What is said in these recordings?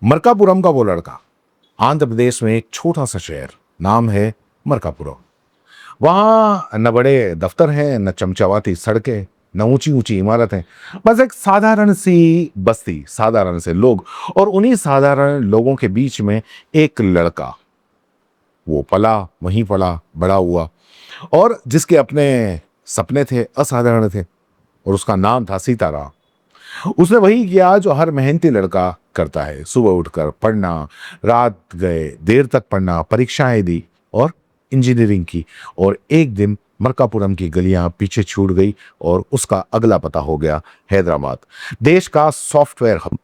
मरकापुरम का वो लड़का। आंध्र प्रदेश में एक छोटा सा शहर, नाम है मरकापुरम। वहां न बड़े दफ्तर हैं, न चमचमाती सड़कें, न ऊंची ऊंची इमारतें। बस एक साधारण सी बस्ती, साधारण से लोग, और उन्हीं साधारण लोगों के बीच में एक लड़का। वो पला वहीं पला बड़ा हुआ, और जिसके अपने सपने थे, असाधारण थे, और उसका नाम था सीताराम। उसने वही किया जो हर मेहनती लड़का करता है, सुबह उठकर पढ़ना, रात गए देर तक पढ़ना, परीक्षाएं दी और इंजीनियरिंग की। और एक दिन मरकापुरम की गलियां पीछे छूट गई और उसका अगला पता हो गया हैदराबाद, देश का सॉफ्टवेयर हब,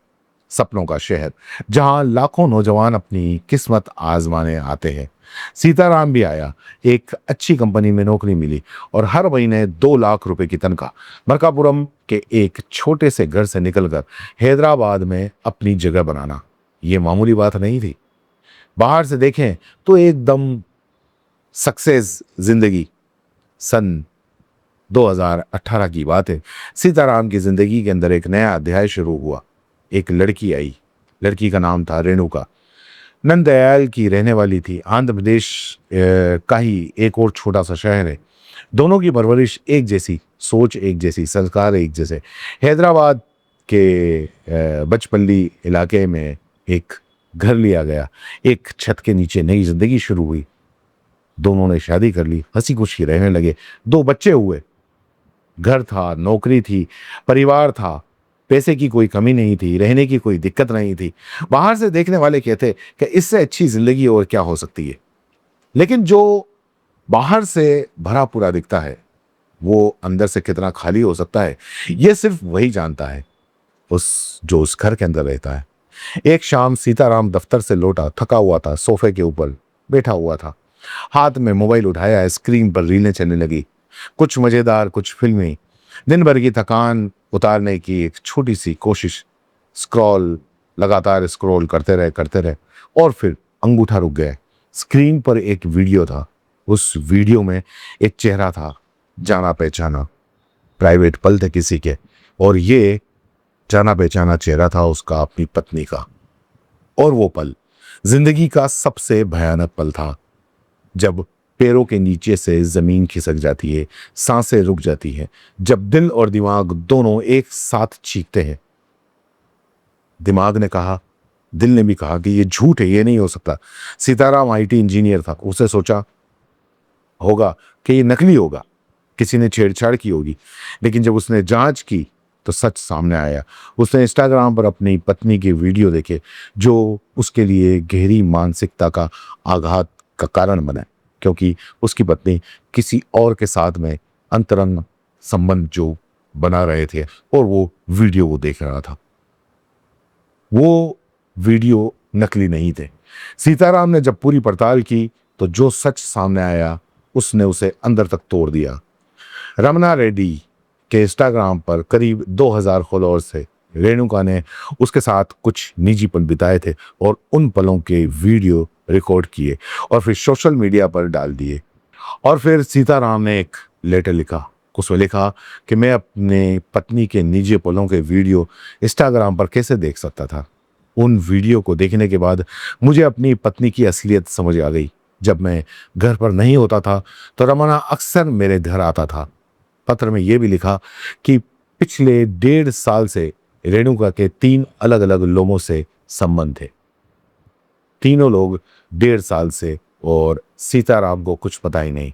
सपनों का शहर, जहां लाखों नौजवान अपनी किस्मत आजमाने आते हैं। सीताराम भी आया। एक अच्छी कंपनी में नौकरी मिली और हर महीने 2 लाख रुपए की तनख्वाह। मरकापुरम के एक छोटे से घर से निकलकर हैदराबाद में अपनी जगह बनाना, यह मामूली बात नहीं थी। बाहर से देखें तो एकदम सक्सेस जिंदगी। सन 2018 की बात है। सीताराम की जिंदगी के अंदर एक नया अध्याय शुरू हुआ। एक लड़की आई। लड़की का नाम था रेणुका। नंदयाल की रहने वाली थी। आंध्र प्रदेश का ही एक और छोटा सा शहर है। दोनों की परवरिश एक जैसी, सोच एक जैसी, संस्कार एक जैसे। हैदराबाद के बचपल्ली इलाके में एक घर लिया गया। एक छत के नीचे नई जिंदगी शुरू हुई। दोनों ने शादी कर ली, हंसी खुशी रहने लगे। 2 बच्चे हुए। घर था, नौकरी थी, परिवार था, पैसे की कोई कमी नहीं थी, रहने की कोई दिक्कत नहीं थी। बाहर से देखने वाले कहते कि इससे अच्छी जिंदगी और क्या हो सकती है। लेकिन जो बाहर से भरा पूरा दिखता है, वो अंदर से कितना खाली हो सकता है, यह सिर्फ वही जानता है जो उस घर के अंदर रहता है। एक शाम सीताराम दफ्तर से लौटा, थका हुआ था, सोफे के ऊपर बैठा हुआ था। हाथ में मोबाइल उठाया, स्क्रीन पर रीलें चलने लगी, कुछ मजेदार, कुछ फिल्मी। दिन भर की थकान उतारने की एक छोटी सी कोशिश। लगातार स्क्रॉल करते रहे और फिर अंगूठा रुक गया। स्क्रीन पर एक वीडियो था। उस वीडियो में एक चेहरा था, जाना पहचाना, प्राइवेट पल थे किसी के, और ये जाना पहचाना चेहरा था उसका अपनी पत्नी का। और वो पल जिंदगी का सबसे भयानक पल था, जब पैरों के नीचे से जमीन खिसक जाती है, सांसें रुक जाती हैं, जब दिल और दिमाग दोनों एक साथ चीखते हैं। दिमाग ने कहा, दिल ने भी कहा कि ये झूठ है, ये नहीं हो सकता। सीताराम आईटी इंजीनियर था। उसे सोचा होगा कि ये नकली होगा, किसी ने छेड़छाड़ की होगी। लेकिन जब उसने जांच की तो सच सामने आया। उसने इंस्टाग्राम पर अपनी पत्नी के वीडियो देखे, जो उसके लिए गहरी मानसिकता का आघात का कारण बना, क्योंकि उसकी पत्नी किसी और के साथ में अंतरंग संबंध जो बना रहे थे, और वो वीडियो वो देख रहा था। वो वीडियो नकली नहीं थे। सीताराम ने जब पूरी पड़ताल की तो जो सच सामने आया, उसने उसे अंदर तक तोड़ दिया। रमना रेड्डी के इंस्टाग्राम पर करीब 2000 फॉलोअर्स थे। रेणुका ने उसके साथ कुछ निजी पल बिताए थे और उन पलों के वीडियो रिकॉर्ड किए और फिर सोशल मीडिया पर डाल दिए। और फिर सीताराम ने एक लेटर लिखा। उसमें लिखा कि मैं अपने पत्नी के निजी पलों के वीडियो इंस्टाग्राम पर कैसे देख सकता था। उन वीडियो को देखने के बाद मुझे अपनी पत्नी की असलियत समझ आ गई। जब मैं घर पर नहीं होता था तो रमना अक्सर मेरे घर आता था। पत्र में यह भी लिखा कि पिछले 1.5 साल से रेणुका के 3 अलग अलग लोगों से संबंध थे। तीनों लोग 1.5 साल से, और सीताराम को कुछ पता ही नहीं।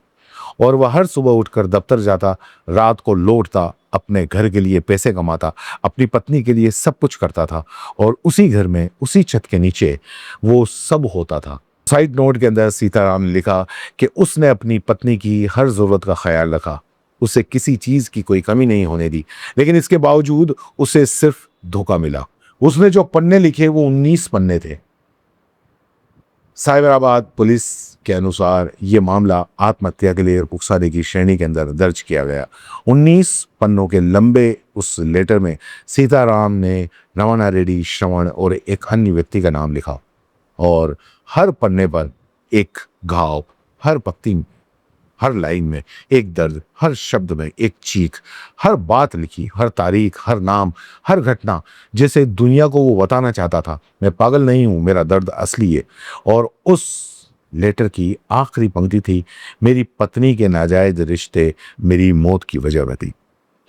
और वह हर सुबह उठकर दफ्तर जाता, रात को लौटता, अपने घर के लिए पैसे कमाता, अपनी पत्नी के लिए सब कुछ करता था, और उसी घर में, उसी छत के नीचे वो सब होता था। साइड नोट के अंदर सीताराम ने लिखा कि उसने अपनी पत्नी की हर जरूरत का ख्याल रखा, उसे किसी चीज की कोई कमी नहीं होने दी, लेकिन इसके बावजूद उसे सिर्फ धोखा मिला। उसने जो पन्ने लिखे वो 19 पन्ने थे। साइबराबाद पुलिस के अनुसार यह मामला आत्महत्या के लिए उकसाने की श्रेणी के अंदर दर्ज किया गया। 19 पन्नों के लंबे उस लेटर में सीताराम ने रमना रेड्डी, श्रवण और एक अन्य व्यक्ति का नाम लिखा, और हर पन्ने पर एक घाव, हर लाइन में एक दर्द, हर शब्द में एक चीख, हर बात लिखी, हर तारीख, हर नाम, हर घटना, जैसे दुनिया को वो बताना चाहता था मैं पागल नहीं हूं, मेरा दर्द असली है। और उस लेटर की आखिरी पंक्ति थी, मेरी पत्नी के नाजायज रिश्ते मेरी मौत की वजह में थी।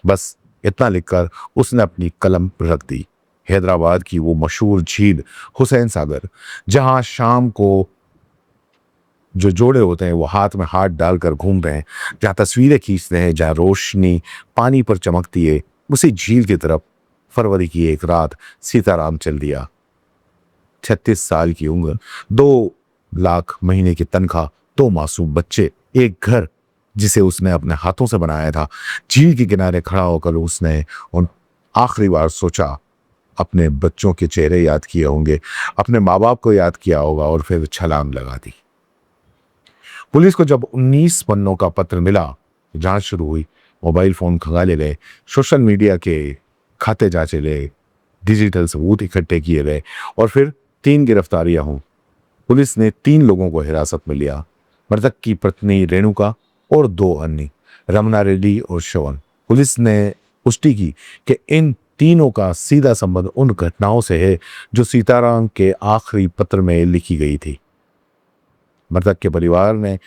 बस इतना लिखकर उसने अपनी कलम रख दी। हैदराबाद की वो मशहूर झील हुसैन सागर, जहां शाम को जो जोड़े होते हैं वो हाथ में हाथ डालकर घूम रहे हैं, जहाँ तस्वीरें खींचते हैं, जहाँ रोशनी पानी पर चमकती है, उसी झील की तरफ फरवरी की एक रात सीताराम चल दिया। 36 साल की उम्र, 2 लाख महीने की तनख्वाह, 2 मासूम बच्चे, एक घर जिसे उसने अपने हाथों से बनाया था। झील के किनारे खड़ा होकर उसने उन आखिरी बार सोचा, अपने बच्चों के चेहरे याद किए होंगे, अपने माँ बाप को याद किया होगा और फिर छलांग लगा दी। पुलिस को जब 19 पन्नों का पत्र मिला, जांच शुरू हुई। मोबाइल फोन खंगाले गए, सोशल मीडिया के खाते जांचे गए, डिजिटल सबूत इकट्ठे किए गए और फिर 3 गिरफ्तारियां हुई। पुलिस ने 3 लोगों को हिरासत में लिया, मृतक की पत्नी रेणुका और 2 अन्य, रमना रेड्डी और श्रवण। पुलिस ने पुष्टि की कि इन तीनों का सीधा संबंध उन घटनाओं से है जो सीताराम के आखिरी पत्र में लिखी गई थी। मृतक के परिवार ने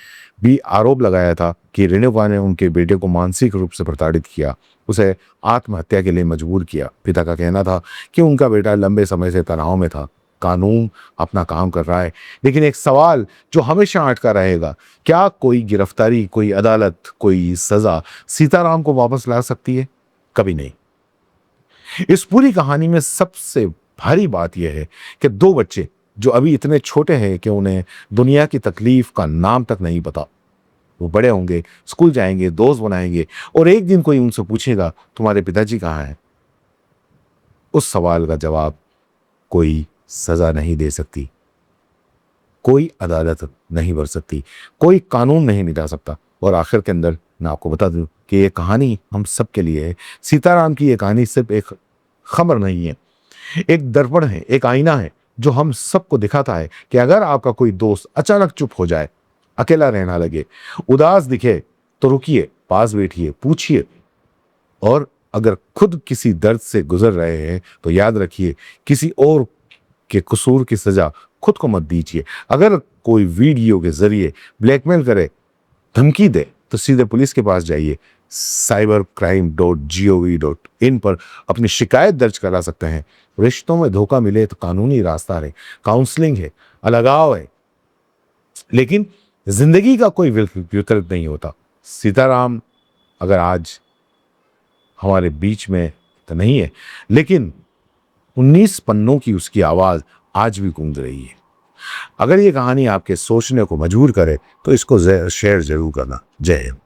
भी आरोप लगाया था कि रेणुका ने उनके बेटे को मानसिक रूप से प्रताड़ित किया, उसे आत्महत्या के लिए मजबूर किया। पिता का कहना था कि उनका बेटा लंबे समय से तनाव में था। कानून अपना काम कर रहा है, लेकिन एक सवाल जो हमेशा अटका रहेगा, क्या कोई गिरफ्तारी, कोई अदालत, कोई सजा सीताराम को वापस ला सकती है? कभी नहीं। इस पूरी कहानी में सबसे भारी बात यह है कि 2 बच्चे जो अभी इतने छोटे हैं कि उन्हें दुनिया की तकलीफ का नाम तक नहीं पता, वो बड़े होंगे, स्कूल जाएंगे, दोस्त बनाएंगे और एक दिन कोई उनसे पूछेगा तुम्हारे पिताजी कहाँ हैं? उस सवाल का जवाब कोई सजा नहीं दे सकती, कोई अदालत नहीं भर सकती, कोई कानून नहीं मिटा सकता। और आखिर के अंदर मैं आपको बता दूं कि ये कहानी हम सब के लिए है। सीताराम की ये कहानी सिर्फ एक खबर नहीं है, एक दर्पण है, एक आईना है जो हम सबको दिखाता है कि अगर आपका कोई दोस्त अचानक चुप हो जाए, अकेला रहना लगे, उदास दिखे, तो रुकिए, पास बैठिए, पूछिए। और अगर खुद किसी दर्द से गुजर रहे हैं तो याद रखिए, किसी और के कसूर की सजा खुद को मत दीजिए। अगर कोई वीडियो के जरिए ब्लैकमेल करे, धमकी दे, तो सीधे पुलिस के पास जाइए। cybercrime.gov.in पर अपनी शिकायत दर्ज करा सकते हैं। रिश्तों में धोखा मिले तो कानूनी रास्ता है, काउंसलिंग है, अलगाव है, लेकिन जिंदगी का कोई विकल्प नहीं होता। सीताराम अगर आज हमारे बीच में तो नहीं है, लेकिन 19 पन्नों की उसकी आवाज आज भी गूंज रही है। अगर ये कहानी आपके सोचने को मजबूर करे तो इसको शेयर जरूर करना। जय हिंद।